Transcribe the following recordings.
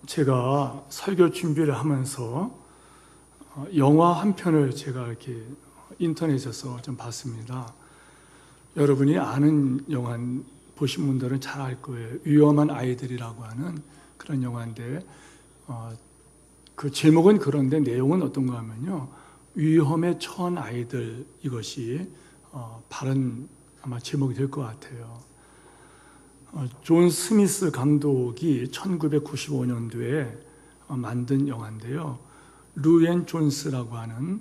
제가 설교 준비를 하면서 영화 한 편을 제가 이렇게 인터넷에서 좀 봤습니다. 여러분이 아는 영화 보신 분들은 잘 알 거예요. 위험한 아이들이라고 하는 그런 영화인데 그 제목은 그런데 내용은 어떤가 하면요. 위험에 처한 아이들, 이것이 바른 아마 제목이 될 것 같아요. 존 스미스 감독이 1995년도에 만든 영화인데요. 루앤 존스라고 하는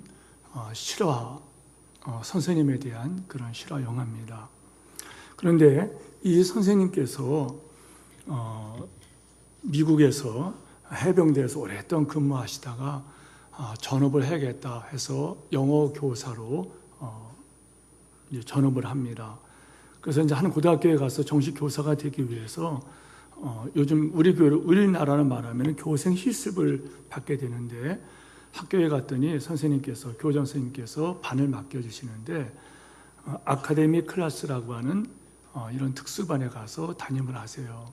실화 선생님에 대한 그런 실화 영화입니다. 그런데 이 선생님께서 미국에서 해병대에서 오랫동안 근무하시다가 전업을 해야겠다 해서 영어 교사로 이제 전업을 합니다. 그래서 이제 한 고등학교에 가서 정식 교사가 되기 위해서 요즘 우리나라를 말하면 교생 실습을 받게 되는데, 학교에 갔더니 선생님께서, 교장 선생님께서 반을 맡겨주시는데 아카데미 클래스라고 하는 이런 특수반에 가서 담임을 하세요.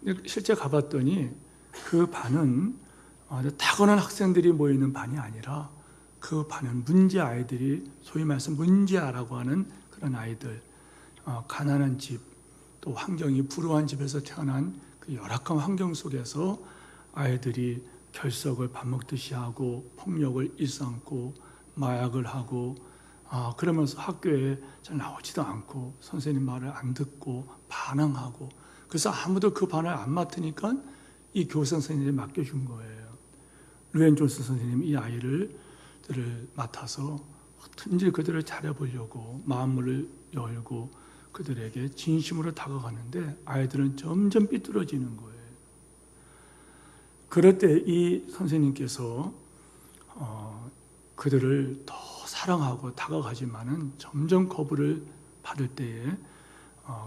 근데 실제 가봤더니 그 반은 타고난 학생들이 모이는 반이 아니라 그 반은 문제 아이들이, 소위 말해서 문제아라고 하는 그런 아이들, 가난한 집, 또 환경이 불우한 집에서 태어난 그 열악한 환경 속에서 아이들이 결석을 밥 먹듯이 하고 폭력을 일삼고 마약을 하고 그러면서 학교에 잘 나오지도 않고 선생님 말을 안 듣고 반항하고, 그래서 아무도 그 반을 안 맡으니까 이 교사 선생님이 맡겨준 거예요. 루앤 존스 선생님이 이 아이들을 맡아서 어떻게든지 그들을 잘해보려고 마음을 열고 그들에게 진심으로 다가가는데 아이들은 점점 삐뚤어지는 거예요. 그럴 때 이 선생님께서 그들을 더 사랑하고 다가가지만은 점점 거부를 받을 때에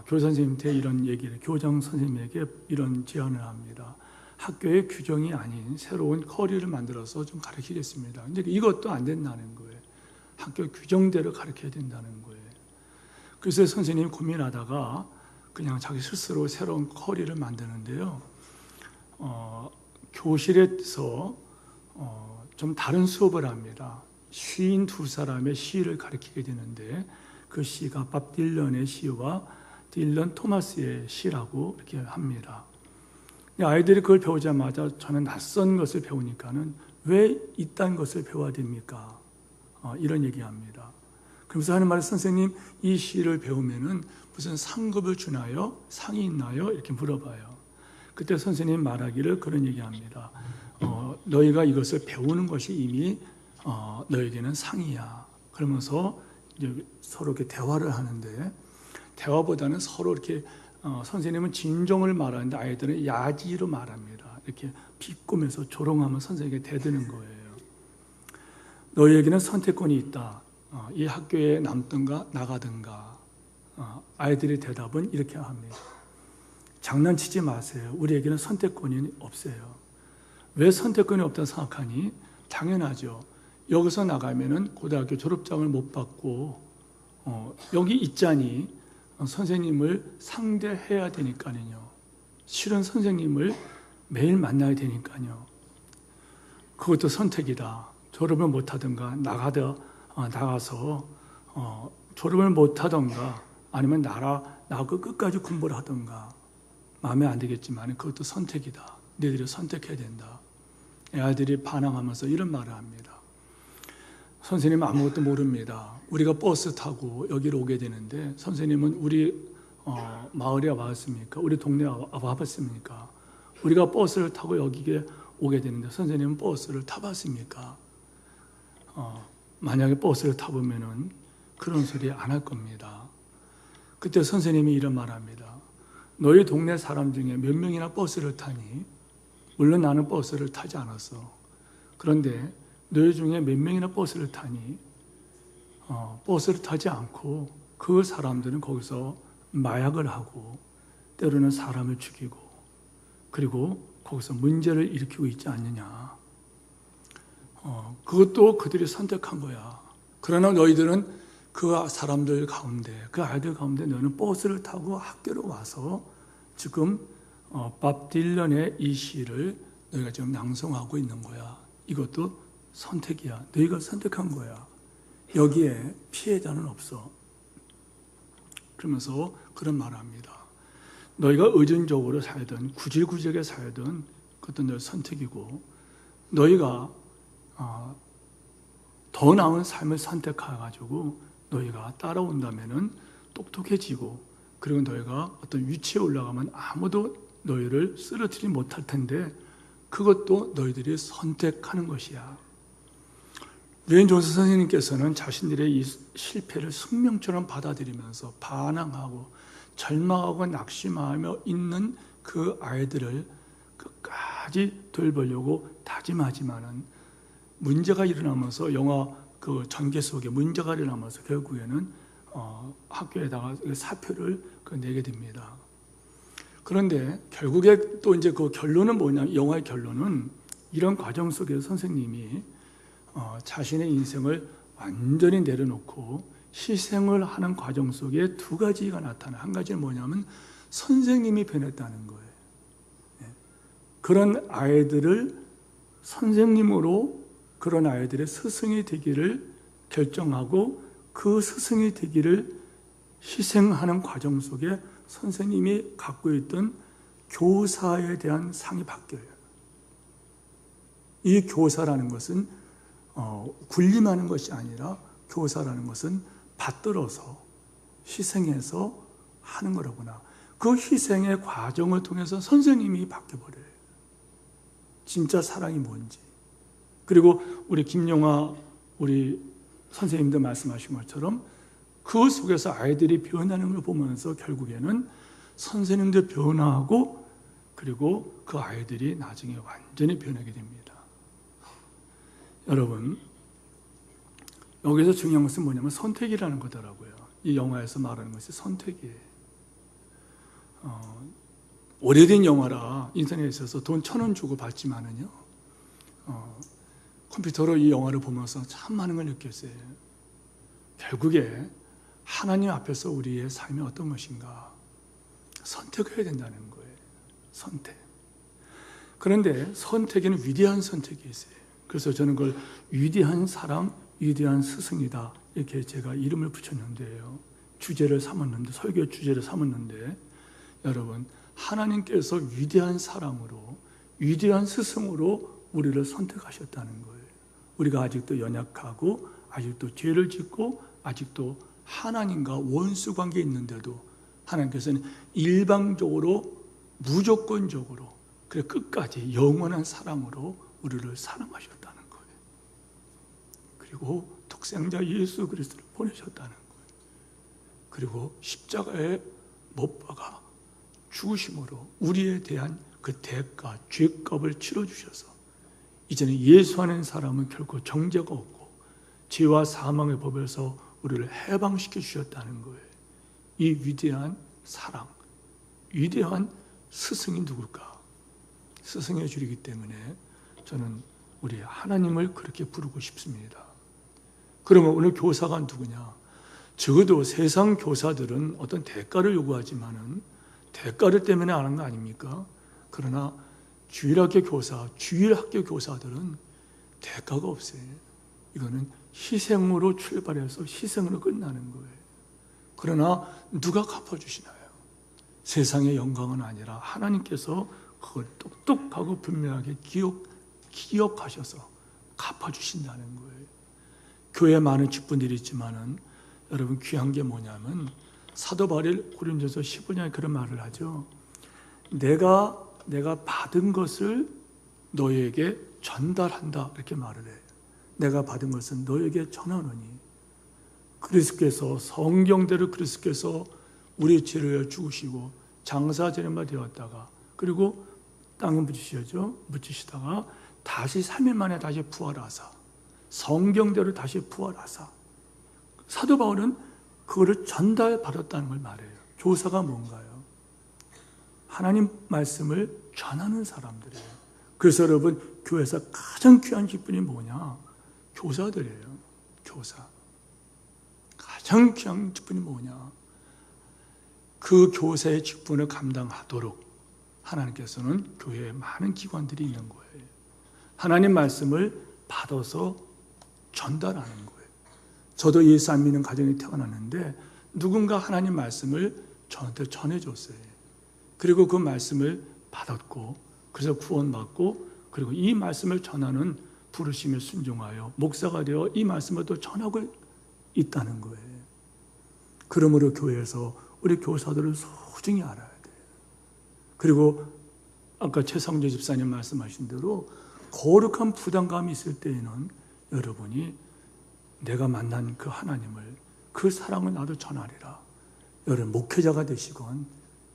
교사 선생님한테 이런 얘기를, 교장 선생님에게 이런 제안을 합니다. 학교의 규정이 아닌 새로운 커리를 만들어서 좀 가르치겠습니다. 근데 이것도 안 된다는 거예요. 학교 규정대로 가르쳐야 된다는 거예요. 그래서 선생님이 고민하다가 그냥 자기 스스로 새로운 커리를 만드는데요. 교실에서 좀 다른 수업을 합니다. 52사람의 시를 가르치게 되는데 그 시가 밥 딜런의 시와 딜런 토마스의 시라고 이렇게 합니다. 아이들이 그걸 배우자마자 저는 낯선 것을 배우니까는 왜 이딴 것을 배워야 됩니까? 이런 얘기합니다. 그러면서 하는 말이, 선생님 이 시를 배우면은 무슨 상급을 주나요? 상이 있나요? 이렇게 물어봐요. 그때 선생님 말하기를 그런 얘기합니다. 너희가 이것을 배우는 것이 이미 너에게는 상이야. 그러면서 이제 서로 이렇게 대화를 하는데, 대화보다는 서로 이렇게 선생님은 진정을 말하는데 아이들은 야지로 말합니다. 이렇게 비꼬면서 조롱하면 선생님에게 대드는 거예요. 너희에게는 선택권이 있다. 이 학교에 남든가 나가든가. 아이들의 대답은 이렇게 합니다. 장난치지 마세요. 우리에게는 선택권이 없어요. 왜 선택권이 없다고 생각하니? 당연하죠. 여기서 나가면은 고등학교 졸업장을 못 받고 여기 있자니 선생님을 상대해야 되니까요. 싫은 선생님을 매일 만나야 되니까요. 그것도 선택이다. 졸업을 못하든가 나가서 졸업을 못하든가 아니면 나하고 끝까지 공부를 하든가, 마음에 안 들겠지만 그것도 선택이다. 너희들이 선택해야 된다. 아이들이 반항하면서 이런 말을 합니다. 선생님은 아무것도 모릅니다. 우리가 버스 타고 여기로 오게 되는데 선생님은 우리 마을에 와봤습니까? 우리 동네에 와봤습니까? 우리가 버스를 타고 여기에 오게 되는데 선생님은 버스를 타봤습니까? 만약에 버스를 타보면은 그런 소리 안 할 겁니다. 그때 선생님이 이런 말합니다. 너희 동네 사람 중에 몇 명이나 버스를 타니? 물론 나는 버스를 타지 않았어. 그런데 너희 중에 몇 명이나 버스를 타니? 버스를 타지 않고 그 사람들은 거기서 마약을 하고 때로는 사람을 죽이고 그리고 거기서 문제를 일으키고 있지 않느냐. 그것도 그들이 선택한 거야. 그러나 너희들은 그 사람들 가운데, 그 아이들 가운데 너는 버스를 타고 학교로 와서 지금 밥 딜런의 이 시를 너희가 지금 낭송하고 있는 거야. 이것도 선택이야. 너희가 선택한 거야. 여기에 피해자는 없어. 그러면서 그런 말을 합니다. 너희가 의존적으로 살든 구질구질하게 살든 그것도 너희 선택이고, 너희가 더 나은 삶을 선택해가지고 너희가 따라온다면은 똑똑해지고, 그리고 너희가 어떤 위치에 올라가면 아무도 너희를 쓰러뜨리지 못할 텐데, 그것도 너희들이 선택하는 것이야. 유엔 존스 선생님께서는 자신들의 이 실패를 숙명처럼 받아들이면서 반항하고 절망하고 낙심하며 있는 그 아이들을 끝까지 돌보려고 다짐하지만은, 문제가 일어나면서 영화 그 전개 속에 문제가 일어나면서 결국에는 학교에다가 사표를 내게 됩니다. 그런데 결국에 또 이제 그 결론은 뭐냐? 영화의 결론은 이런 과정 속에서 선생님이 자신의 인생을 완전히 내려놓고 희생을 하는 과정 속에 두 가지가 나타나. 한 가지는 뭐냐면 선생님이 변했다는 거예요. 그런 아이들을 선생님으로, 그런 아이들의 스승이 되기를 결정하고, 그 스승이 되기를 희생하는 과정 속에 선생님이 갖고 있던 교사에 대한 상이 바뀌어요. 이 교사라는 것은 군림하는 것이 아니라, 교사라는 것은 받들어서 희생해서 하는 거라구나. 그 희생의 과정을 통해서 선생님이 바뀌어버려요. 진짜 사랑이 뭔지. 그리고 우리 김용화 우리 선생님도 말씀하신 것처럼 그 속에서 아이들이 변하는 걸 보면서 결국에는 선생님도 변화하고, 그리고 그 아이들이 나중에 완전히 변하게 됩니다. 여러분, 여기서 중요한 것은 뭐냐면 선택이라는 거더라고요. 이 영화에서 말하는 것이 선택이에요. 오래된 영화라 인터넷에 있어서 돈 1,000원 주고 봤지만은요, 컴퓨터로 이 영화를 보면서 참 많은 걸 느꼈어요. 결국에 하나님 앞에서 우리의 삶이 어떤 것인가 선택해야 된다는 거예요. 선택. 그런데 선택에는 위대한 선택이 있어요. 그래서 저는 그걸 위대한 사랑, 위대한 스승이다, 이렇게 제가 이름을 붙였는데요. 주제를 삼았는데, 설교 주제를 삼았는데, 여러분, 하나님께서 위대한 사랑으로, 위대한 스승으로 우리를 선택하셨다는 거예요. 우리가 아직도 연약하고, 아직도 죄를 짓고, 아직도 하나님과 원수 관계에 있는데도 하나님께서는 일방적으로, 무조건적으로, 그래 끝까지 영원한 사랑으로 우리를 사랑하셨다는 거예요. 그리고 독생자 예수 그리스도를 보내셨다는 거예요. 그리고 십자가에 못 박아 죽으심으로 우리에 대한 그 대가, 죄값을 치러주셔서 이제는 예수하는 사람은 결코 정죄가 없고 죄와 사망의 법에서 우리를 해방시켜 주셨다는 거예요. 이 위대한 사랑, 위대한 스승이 누굴까? 스승의 줄이기 때문에 저는 우리 하나님을 그렇게 부르고 싶습니다. 그러면 오늘 교사가 누구냐? 적어도 세상 교사들은 어떤 대가를 요구하지만은 대가를 때문에 안 하는 거 아닙니까? 그러나 주일학교 교사, 주일학교 교사들은 대가가 없어요. 이거는 희생으로 출발해서 희생으로 끝나는 거예요. 그러나 누가 갚아주시나요? 세상의 영광은 아니라 하나님께서 그걸 똑똑하고 분명하게 기억하셔서 갚아주신다는 거예요. 교회에 많은 직분들이 있지만은 여러분, 귀한 게 뭐냐면 사도 바울이 고린도서 15장에 그런 말을 하죠. 내가 받은 것을 너에게 전달한다, 이렇게 말을 해요. 내가 받은 것은 너에게 전하노니, 그리스도께서 성경대로 그리스도께서 우리의 죄를 죽으시고 장사제물만 되었다가, 그리고 땅에 묻히시다가 다시 3일 만에 다시 부활하사, 성경대로 다시 부활하사. 사도 바울은 그거를 전달받았다는 걸 말해요. 교사가 뭔가요? 하나님 말씀을 전하는 사람들이에요. 그래서 여러분, 교회에서 가장 귀한 직분이 뭐냐? 교사들이에요. 교사. 가장 귀한 직분이 뭐냐? 그 교사의 직분을 감당하도록 하나님께서는 교회에 많은 기관들이 있는 거예요. 하나님 말씀을 받아서 전달하는 거예요. 저도 예수 안 믿는 가정에 태어났는데 누군가 하나님 말씀을 저한테 전해줬어요. 그리고 그 말씀을 받았고, 그래서 구원받고, 그리고 이 말씀을 전하는 부르심에 순종하여 목사가 되어 이 말씀을 또 전하고 있다는 거예요. 그러므로 교회에서 우리 교사들을 소중히 알아야 돼요. 그리고 아까 최성재 집사님 말씀하신 대로 거룩한 부담감이 있을 때에는 여러분이 내가 만난 그 하나님을, 그 사랑을 나도 전하리라. 여러분 목회자가 되시건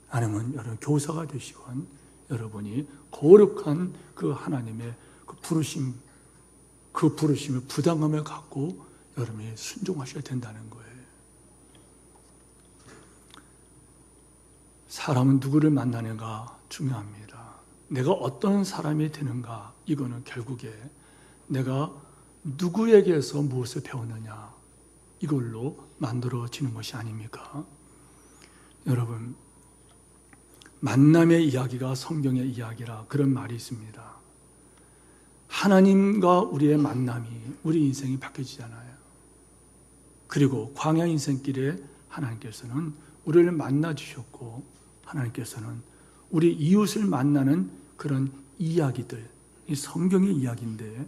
아니면 여러분 교사가 되시건 여러분이 거룩한 그 하나님의 그 부르심, 그 부르심의 부담감을 갖고 여러분이 순종하셔야 된다는 거예요. 사람은 누구를 만나는가 중요합니다. 내가 어떤 사람이 되는가, 이거는 결국에 내가 누구에게서 무엇을 배웠느냐, 이걸로 만들어지는 것이 아닙니까? 여러분, 만남의 이야기가 성경의 이야기라 그런 말이 있습니다. 하나님과 우리의 만남이 우리 인생이 바뀌어지잖아요. 그리고 광야 인생길에 하나님께서는 우리를 만나 주셨고, 하나님께서는 우리 이웃을 만나는 그런 이야기들, 이 성경의 이야기인데,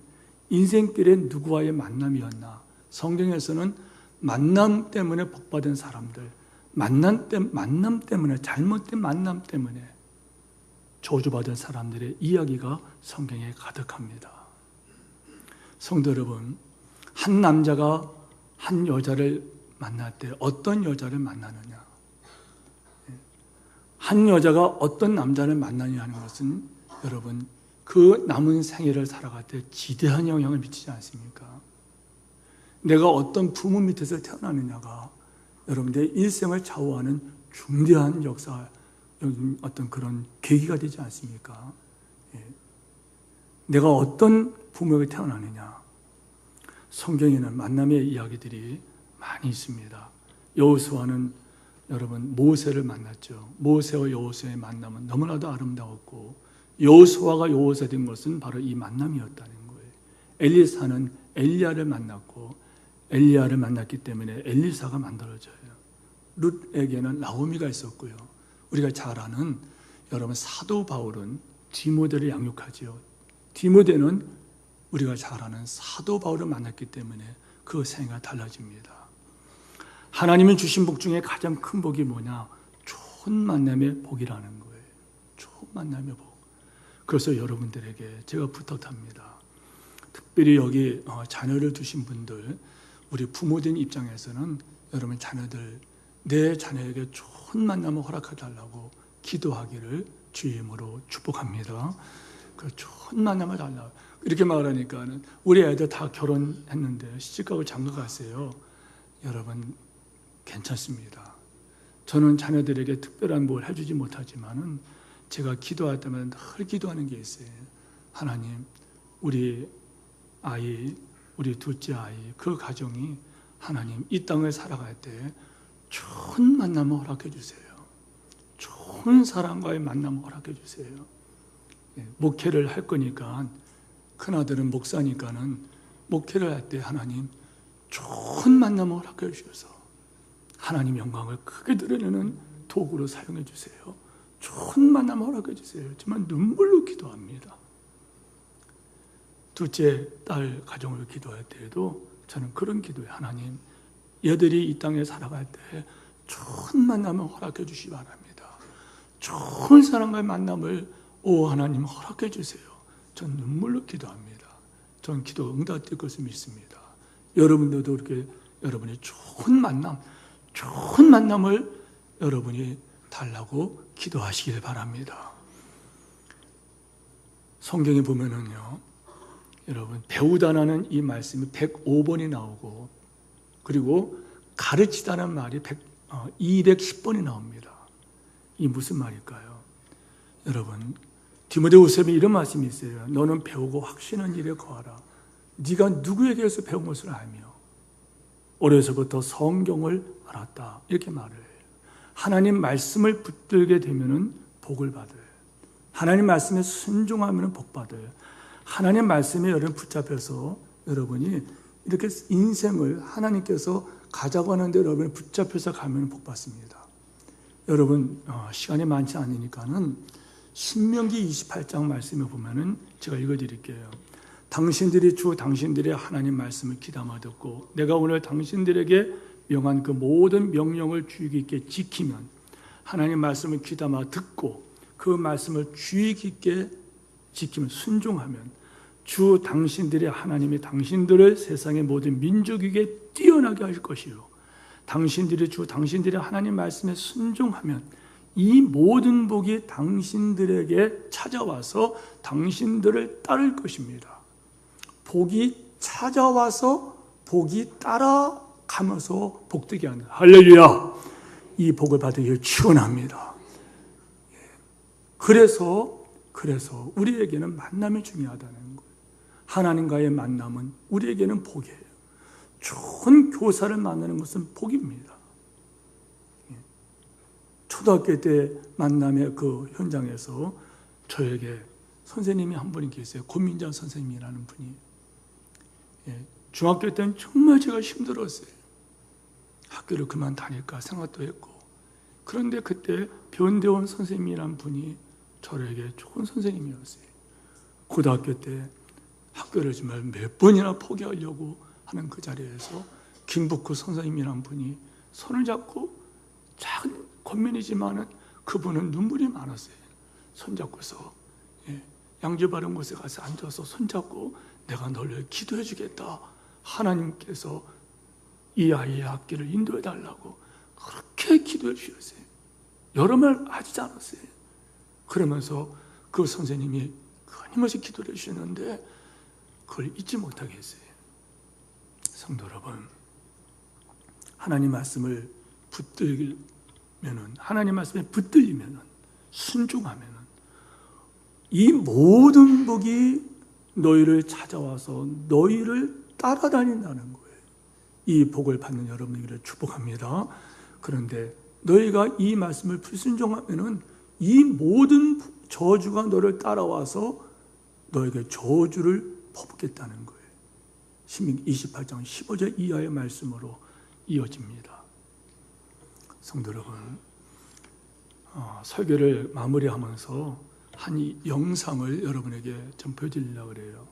인생길에 누구와의 만남이었나? 성경에서는 만남 때문에 복받은 사람들, 만남 때문에, 잘못된 만남 때문에 저주받은 사람들의 이야기가 성경에 가득합니다. 성도 여러분, 한 남자가 한 여자를 만날 때 어떤 여자를 만나느냐, 한 여자가 어떤 남자를 만나느냐 하는 것은 여러분 그 남은 생애를 살아갈 때 지대한 영향을 미치지 않습니까? 내가 어떤 부모 밑에서 태어나느냐가 여러분 내 일생을 좌우하는 중대한 역사, 어떤 그런 계기가 되지 않습니까? 내가 어떤 부모에게 태어나느냐. 성경에는 만남의 이야기들이 많이 있습니다. 여호수아는 여러분 모세를 만났죠. 모세와 여호수아의 만남은 너무나도 아름다웠고, 여호수아가 여호수아 된 것은 바로 이 만남이었다는 거예요. 엘리사는 엘리야를 만났고, 엘리야를 만났기 때문에 엘리사가 만들어져요. 룻에게는 나오미가 있었고요. 우리가 잘 아는 여러분 사도 바울은 디모데를 양육하지요. 디모데는 우리가 잘 아는 사도 바울을 만났기 때문에 그 생애가 달라집니다. 하나님이 주신 복 중에 가장 큰 복이 뭐냐? 좋은 만남의 복이라는 거예요. 좋은 만남의 복. 그래서 여러분들에게 제가 부탁합니다. 특별히 여기 자녀를 두신 분들, 우리 부모된 입장에서는 여러분 자녀들, 내 자녀에게 좋은 만남을 허락해달라고 기도하기를 주의 이름으로 축복합니다. 그 좋은 만남을 달라고 이렇게 말하니까 우리 애들 다 결혼했는데 시집가고 장가갔어요. 여러분 괜찮습니다. 저는 자녀들에게 특별한 뭘 해주지 못하지만은 제가 기도할 때마다 늘 기도하는 게 있어요. 하나님, 우리 아이, 우리 둘째 아이, 그 가정이 하나님 이 땅을 살아갈 때 좋은 만남을 허락해 주세요. 좋은 사람과의 만남을 허락해 주세요. 목회를 할 거니까, 큰아들은 목사니까는 목회를 할 때 하나님 좋은 만남을 허락해 주셔서 하나님 영광을 크게 드러내는 도구로 사용해 주세요. 좋은 만남 허락해 주세요. 정말 눈물로 기도합니다. 둘째 딸 가정을 기도할 때에도 저는 그런 기도해요. 하나님, 얘들이 이 땅에 살아갈 때 좋은 만남을 허락해 주시기 바랍니다. 좋은 사람과의 만남을 하나님 허락해 주세요. 전 눈물로 기도합니다. 전 기도 응답될 것을 믿습니다. 여러분들도 이렇게 여러분의 좋은 만남을 여러분이 달라고 기도하시길 바랍니다. 성경에 보면은요, 여러분 배우다라는 이 말씀이 105번이 나오고, 그리고 가르치다는 말이 210번이 나옵니다. 이 무슨 말일까요? 여러분, 디모데후서에 이런 말씀이 있어요. 너는 배우고 확신한 일에 거하라. 네가 누구에게서 배운 것을 알며 어려서부터 성경을 알았다. 이렇게 말을 해요. 하나님 말씀을 붙들게 되면은 복을 받아요. 하나님 말씀에 순종하면 복 받아요. 하나님 말씀에 여러분 붙잡혀서 여러분이 이렇게 인생을 하나님께서 가자고 하는데 여러분이 붙잡혀서 가면 복 받습니다. 여러분 시간이 많지 않으니까는 신명기 28장 말씀에 보면은 제가 읽어드릴게요. 당신들이 당신들의 하나님 말씀을 귀담아 듣고 내가 오늘 당신들에게 명한 그 모든 명령을 주의 깊게 지키면, 하나님 말씀을 귀담아 듣고 그 말씀을 주의 깊게 지키면, 순종하면 주 당신들의 하나님이 당신들을 세상의 모든 민족에게 뛰어나게 할 것이요, 당신들이 당신들의 하나님 말씀에 순종하면 이 모든 복이 당신들에게 찾아와서 당신들을 따를 것입니다. 복이 찾아와서 복이 따라가면서 복되게 하는, 할렐루야! 이 복을 받으기 축원합니다. 그래서 우리에게는 만남이 중요하다는 거예요. 하나님과의 만남은 우리에게는 복이에요. 좋은 교사를 만나는 것은 복입니다. 초등학교 때 만남의 그 현장에서 저에게 선생님이 한 분이 계세요. 고민정 선생님이라는 분이. 중학교 때는 정말 제가 힘들었어요. 학교를 그만 다닐까 생각도 했고. 그런데 그때 변대원 선생님이라는 분이 저에게 좋은 선생님이었어요. 고등학교 때 학교를 정말 몇 번이나 포기하려고 하는 그 자리에서 김북구 선생님이라는 분이 손을 잡고, 작은 권면이지만은 그분은 눈물이 많았어요. 손잡고서 양주 바른 곳에 가서 앉아서 손잡고 내가 너를 기도해 주겠다. 하나님께서 이 아이의 학기를 인도해 달라고 그렇게 기도해 주셨어요. 여러 말 하지 않았어요. 그러면서 그 선생님이 끊임없이 기도를 해주셨는데 그걸 잊지 못하게 했어요. 성도 여러분, 하나님 말씀을 하나님 말씀에 붙들리면은, 순종하면은 이 모든 복이 너희를 찾아와서 너희를 따라다닌다는 거예요. 이 복을 받는 여러분에게 축복합니다. 그런데 너희가 이 말씀을 불순종하면은 이 모든 저주가 너를 따라와서 너에게 저주를 퍼붓겠다는 거예요. 신명기 28장 15절 이하의 말씀으로 이어집니다. 성도 여러분, 설교를 마무리하면서 한 영상을 여러분에게 좀 보여드리려고 그래요.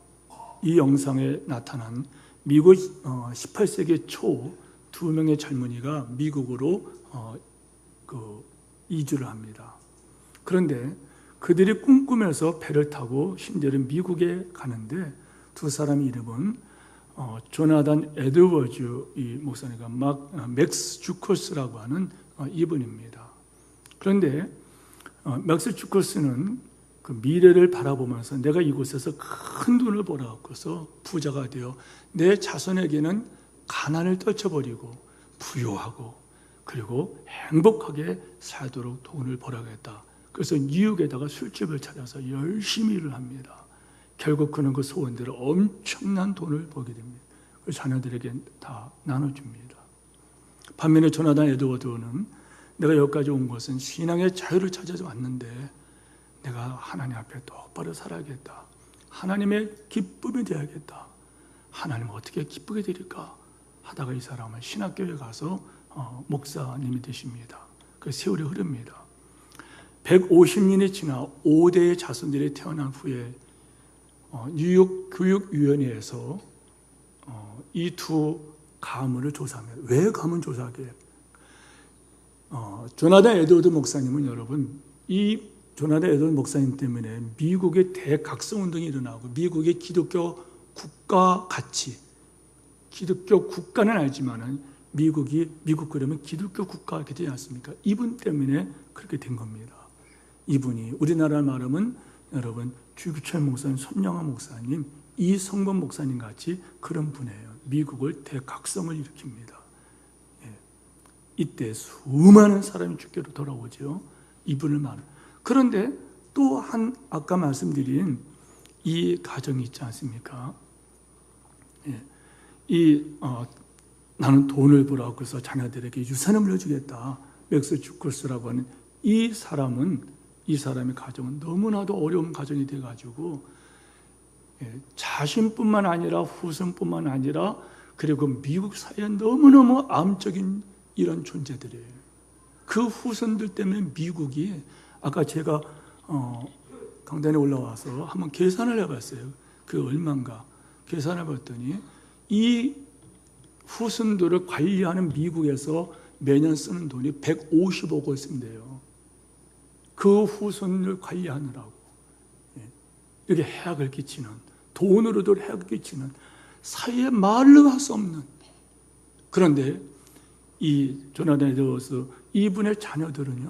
이 영상에 나타난 미국 18세기 초 2명의 젊은이가 미국으로 이주를 합니다. 그런데 그들이 꿈꾸면서 배를 타고 심지어는 미국에 가는데 두 사람의 이름은 조나단 에드워즈 이 목사님과 맥스 주커스라고 하는 이분입니다. 그런데 맥스 주커스는 그 미래를 바라보면서 내가 이곳에서 큰 돈을 벌어갖고서 부자가 되어 내 자손에게는 가난을 떨쳐버리고 부유하고 그리고 행복하게 살도록 돈을 벌어야겠다. 그래서 뉴욕에다가 술집을 찾아서 열심히 일을 합니다. 결국 그는 그 소원대로 엄청난 돈을 벌게 됩니다. 그 자녀들에게 다 나눠줍니다. 반면에 조나단 에드워드는 내가 여기까지 온 것은 신앙의 자유를 찾아서 왔는데 내가 하나님 앞에 똑바로 살아야겠다. 하나님의 기쁨이 되어야겠다. 하나님 어떻게 기쁘게 드릴까 하다가 이 사람은 신학교에 가서 목사님이 되십니다. 그 세월이 흐릅니다. 150년이 지나 5대의 자손들이 태어난 후에 뉴욕 교육위원회에서 이 두 가문을 조사합니다. 왜 가문 조사하게? 조나단 에드워드 목사님은 여러분, 이 조나단 에드워드 목사님 때문에 미국의 대각성운동이 일어나고 미국의 기독교 국가 가치, 기독교 국가는 알지만은 미국 그러면 기독교 국가 이렇게 되지 않습니까? 이분 때문에 그렇게 된 겁니다. 이분이 우리나라 말하면 여러분 주규철 목사님, 손영아 목사님, 이성범 목사님 같이 그런 분이에요. 미국을 대각성을 일으킵니다. 이때 수많은 사람이 주께로 돌아오죠. 이분을 말. 그런데 또 한 아까 말씀드린 이 가정이 있지 않습니까? 나는 돈을 벌어갖고 해서 자녀들에게 유산을 물려주겠다. 맥스 주커스라고 하는 이 사람은 이 사람의 가정은 너무나도 어려운 가정이 돼가지고 자신뿐만 아니라 후손뿐만 아니라 그리고 미국 사회에 너무너무 암적인 이런 존재들이에요. 그 후손들 때문에 미국이 아까 제가 강단에 올라와서 한번 계산을 해봤어요. 그 얼마인가 계산해 봤더니 이 후손들을 관리하는 미국에서 매년 쓰는 돈이 150억을 쓴대요. 그 후손을 관리하느라고 이렇게 해악을 끼치는, 돈으로도 해악을 끼치는, 사회에 말로 할 수 없는. 그런데 이 조나단 에드워즈 이분의 자녀들은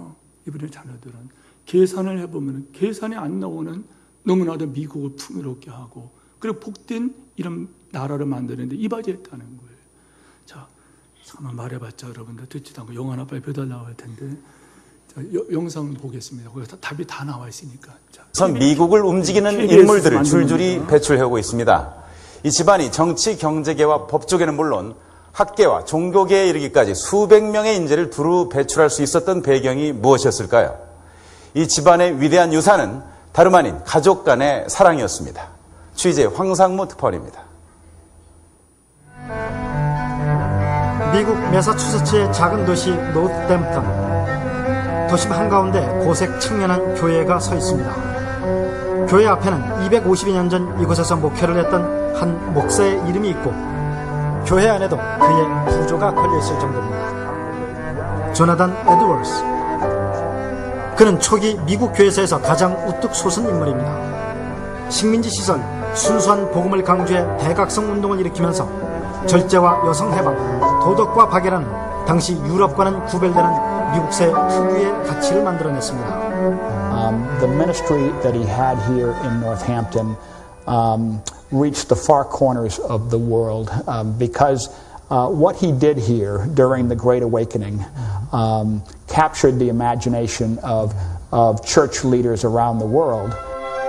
계산을 해보면 계산이 안 나오는, 너무나도 미국을 풍요롭게 하고 그리고 복된 이런 나라를 만드는데 이바지했다는 거예요. 자, 잠깐만 말해봤자 여러분들 듣지도 않고 영화나 빨리 배달 나와야 텐데. 자, 영상 보겠습니다. 거기서 답이 다 나와 있으니까. 자, 미국을 움직이는 인물들을 줄줄이 배출해오고 있습니다. 이 집안이 정치, 경제계와 법조계는 물론 학계와 종교계에 이르기까지 수백 명의 인재를 두루 배출할 수 있었던 배경이 무엇이었을까요? 이 집안의 위대한 유산은 다름 아닌 가족 간의 사랑이었습니다. 취재 황상무 특파원입니다. 미국 매사추세츠의 작은 도시 노스댐프턴. 도심 한가운데 고색 청년한 교회가 서 있습니다. 교회 앞에는 252년 전 이곳에서 목회를 했던 한 목사의 이름이 있고 교회 안에도 그의 부조가 걸려있을 정도입니다. 조나단 에드워즈. 그는 초기 미국 교회사에서 가장 우뚝 솟은 인물입니다. 식민지 시절 순수한 복음을 강조해 대각성 운동을 일으키면서 절제와 여성 해방, 도덕과 박애라는 당시 유럽과는 구별되는 미국사의 특유의 가치를 만들어냈습니다. The ministry that he had here in Northampton reached the far corners of the world because what he did here during the Great Awakening captured the imagination of church leaders around the world.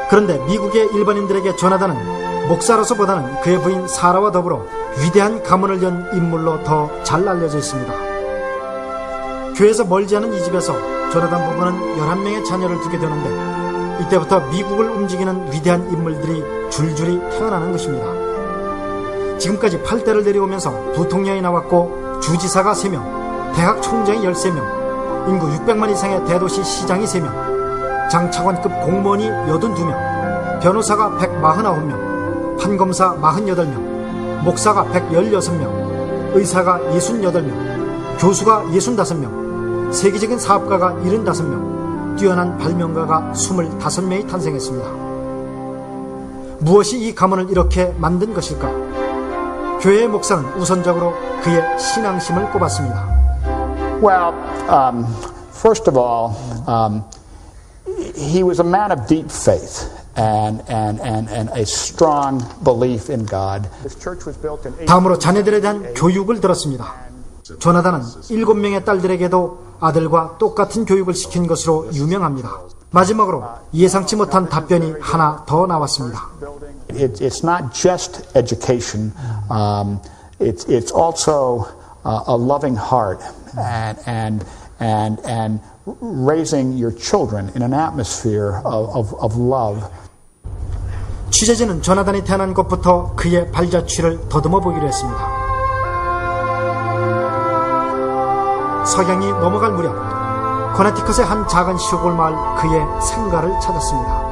그런데 미국의 일반인들에게 조나단은 목사로서보다는 그의 부인 사라와 더불어 위대한 가문을 연 인물로 더 잘 알려져 있습니다. 교회에서 멀지 않은 이 집에서 조나단 부부는 11명의 자녀를 두게 되는데 이때부터 미국을 움직이는 위대한 인물들이 줄줄이 태어나는 것입니다. 지금까지 8대를 내려오면서 부통령이 나왔고 주지사가 3명, 대학 총장이 13명, 인구 600만 이상의 대도시 시장이 3명, 장차관급 공무원이 82명, 변호사가 149명, 판검사 48명, 목사가 116명, 의사가 68명, 교수가 65명, 세계적인 사업가가 75명, 뛰어난 발명가가 25명이 탄생했습니다. 무엇이 이 가문을 이렇게 만든 것일까? 교회의 목사는 우선적으로 그의 신앙심을 꼽았습니다. Well, first of all, he was a man of deep faith and a strong belief in God. 다음으로 자녀들에 대한 교육을 들었습니다. 조나단은 7명의 딸들에게도 아들과 똑같은 교육을 시킨 것으로 유명합니다. 마지막으로 예상치 못한 답변이 하나 더 나왔습니다. It's not just education. It's also a loving heart and raising your children in an atmosphere of love. 취재진은 조나단이 태어난 것부터 그의 발자취를 더듬어 보기로 했습니다. 석양이 넘어갈 무렵 코네티컷의 한 작은 시골 마을 그의 생가를 찾았습니다.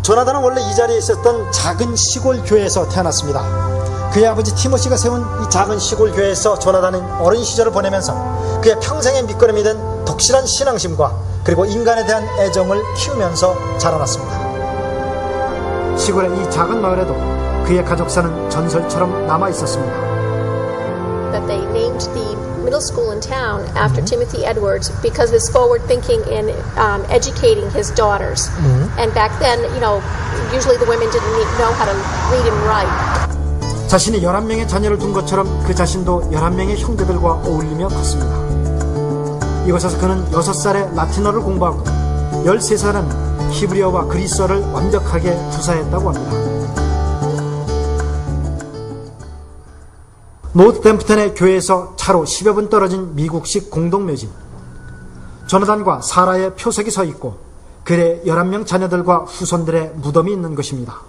조나단은 원래 이 자리에 있었던 작은 시골 교회에서 태어났습니다. 그의 아버지 티모시가 세운 이 작은 시골 교회에서 조나단은 어린 시절을 보내면서 그의 평생의 밑거름이 된 독실한 신앙심과 그리고 인간에 대한 애정을 키우면서 자라났습니다. 시골의 이 작은 마을에도 그의 가족사는 전설처럼 남아 있었습니다. That they named the middle school in town after Timothy Edwards because of his forward thinking in educating his daughters. And back then, usually the women didn't know how to read and write. 자신이 11명의 자녀를 둔 것처럼 그 자신도 11명의 형제들과 어울리며 컸습니다. 이곳에서 그는 6살에 라틴어를 공부하고 13살은 히브리어와 그리스어를 완벽하게 구사했다고 합니다. 노스댐프턴의 교회에서 차로 10여 분 떨어진 미국식 공동묘지. 조나단과 사라의 표석이 서 있고 그의 11명 자녀들과 후손들의 무덤이 있는 것입니다.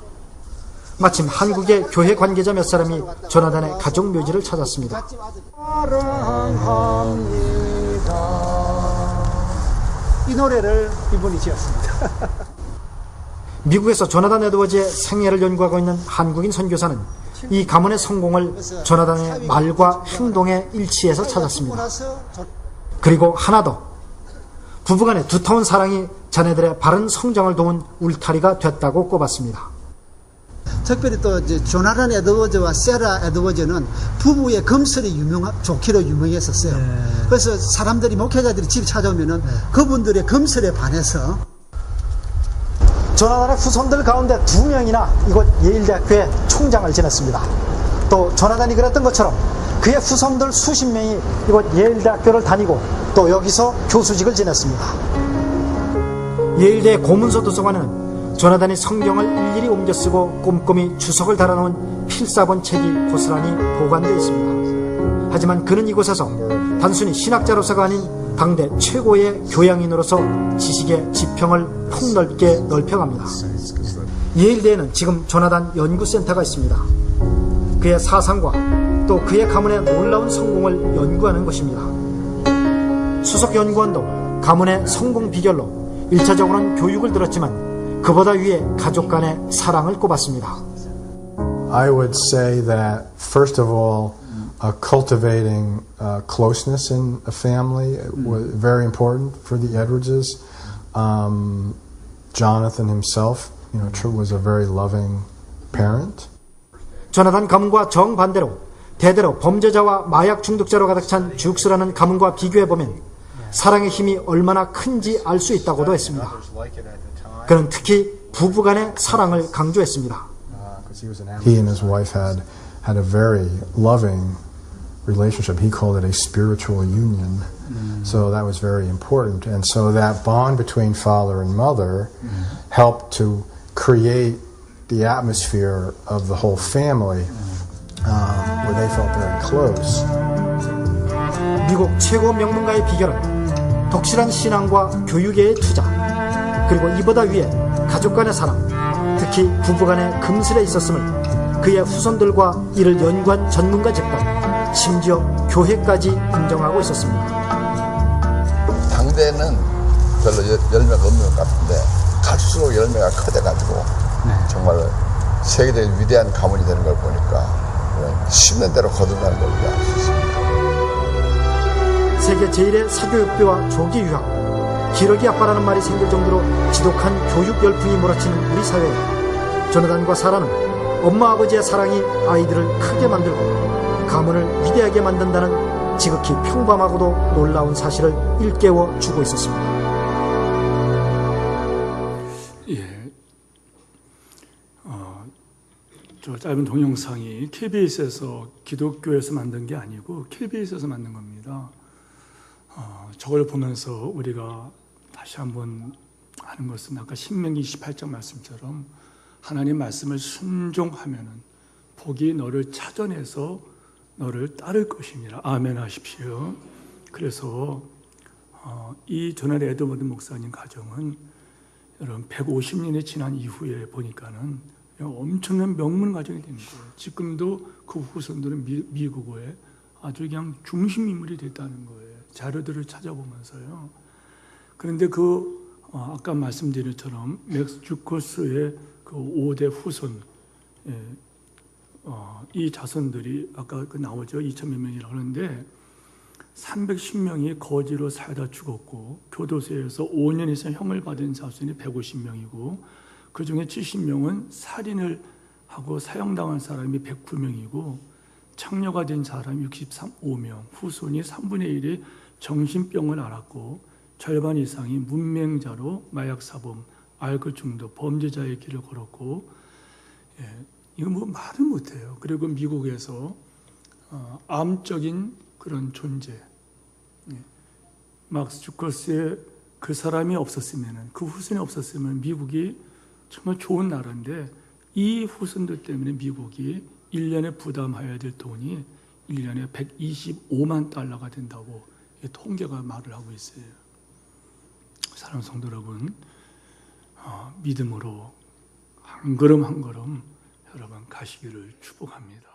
마침 한국의 교회 관계자 몇 사람이 조나단의 가족 묘지를 찾았습니다. 이 노래를 이분이 지었습니다. 미국에서 조나단 에드워즈의 생애를 연구하고 있는 한국인 선교사는 이 가문의 성공을 조나단의 말과 행동의 일치에서 찾았습니다. 그리고 하나 더, 부부간의 두터운 사랑이 자녀들의 바른 성장을 도운 울타리가 됐다고 꼽았습니다. 특별히 또 이제 조나단 에드워즈와 세라 에드워즈는 부부의 금슬이 좋기로 유명했었어요. 그래서 사람들이, 목회자들이 집 찾아오면은 그분들의 금슬에 반해서 조나단의 후손들 가운데 2명이나 이곳 예일대학교의 총장을 지냈습니다. 또 조나단이 그랬던 것처럼 그의 후손들 수십 명이 이곳 예일대학교를 다니고 또 여기서 교수직을 지냈습니다. 예일대 고문서 도서관에는 조나단이 성경을 일일이 옮겨 쓰고 꼼꼼히 주석을 달아놓은 필사본 책이 고스란히 보관되어 있습니다. 하지만 그는 이곳에서 단순히 신학자로서가 아닌 당대 최고의 교양인으로서 지식의 지평을 폭넓게 넓혀갑니다. 예일대에는 지금 조나단 연구센터가 있습니다. 그의 사상과 또 그의 가문의 놀라운 성공을 연구하는 것입니다. 수석 연구원도 가문의 성공 비결로 1차적으로는 교육을 들었지만 그보다 위에 가족 간의 사랑을 꼽았습니다. I would say that first of all, cultivating closeness in a family was very important for the Edwardses. Jonathan himself, was a very loving parent. 조나단 가문과 정반대로 대대로 범죄자와 마약 중독자로 가득 찬 주육스라는 가문과 비교해보면 사랑의 힘이 얼마나 큰지 알 수 있다고도 했습니다. 그는 특히 부부간의 사랑을 강조했습니다. He and his wife had a very loving relationship. He called it a spiritual union. So that was very important. And so that bond between father and mother helped to create the atmosphere of the whole family where they felt very close. 미국 최고 명문가의 비결은 독실한 신앙과 교육의 투자, 그리고 이보다 위에 가족 간의 사랑, 특히 부부 간의 금슬에 있었음을 그의 후손들과 이를 연구한 전문가 집단, 심지어 교회까지 인정하고 있었습니다. 당대에는 별로 열매가 없는 것 같은데 갈수록 열매가 커져가지고 정말 세계적인 위대한 가문이 되는 걸 보니까 심는 대로 거둔다는 걸 우리가 알 수 있습니다. 세계 제1의 사교육비와 조기 유학, 기러기 아빠라는 말이 생길 정도로 지독한 교육 열풍이 몰아치는 우리 사회에 조나단과 사라는 엄마 아버지의 사랑이 아이들을 크게 만들고 가문을 위대하게 만든다는 지극히 평범하고도 놀라운 사실을 일깨워 주고 있었습니다. 예, 저 짧은 동영상이 KBS에서 기독교에서 만든 게 아니고 KBS에서 만든 겁니다. 저걸 보면서 우리가 다시 한번 하는 것은 아까 신명기 28장 말씀처럼 하나님 말씀을 순종하면은 복이 너를 찾아내서 너를 따를 것이니라. 아멘 하십시오. 그래서 이 조나단 에드워드 목사님 가정은 여러분 150년이 지난 이후에 보니까는 엄청난 명문 가정이 된 거예요. 지금도 그 후손들은 미국에 아주 그냥 중심 인물이 됐다는 거예요. 자료들을 찾아보면서요. 그런데 아까 말씀드린 것처럼 맥스 주커스의 그 5대 후손, 이 자손들이 아까 나오죠. 2,000몇 명이라고 하는데 310명이 거지로 살다 죽었고 교도소에서 5년 이상 형을 받은 자손이 150명이고 그 중에 70명은 살인을 하고 사형당한 사람이 109명이고 창녀가 된 사람이 65명, 후손이 3분의 1이 정신병을 앓았고 절반 이상이 문맹자로 마약 사범, 알코올 중독, 범죄자의 길을 걸었고, 이거 뭐 말을 못해요. 그리고 미국에서 암적인 그런 존재, 막스 주커스의 그 사람이 없었으면, 그 후손이 없었으면 미국이 정말 좋은 나라인데 이 후손들 때문에 미국이 1년에 부담해야 될 돈이 1년에 $125만 된다고 통계가 말을 하고 있어요. 사랑하는 성도 여러분, 믿음으로 한 걸음 한 걸음 여러분 가시기를 축복합니다.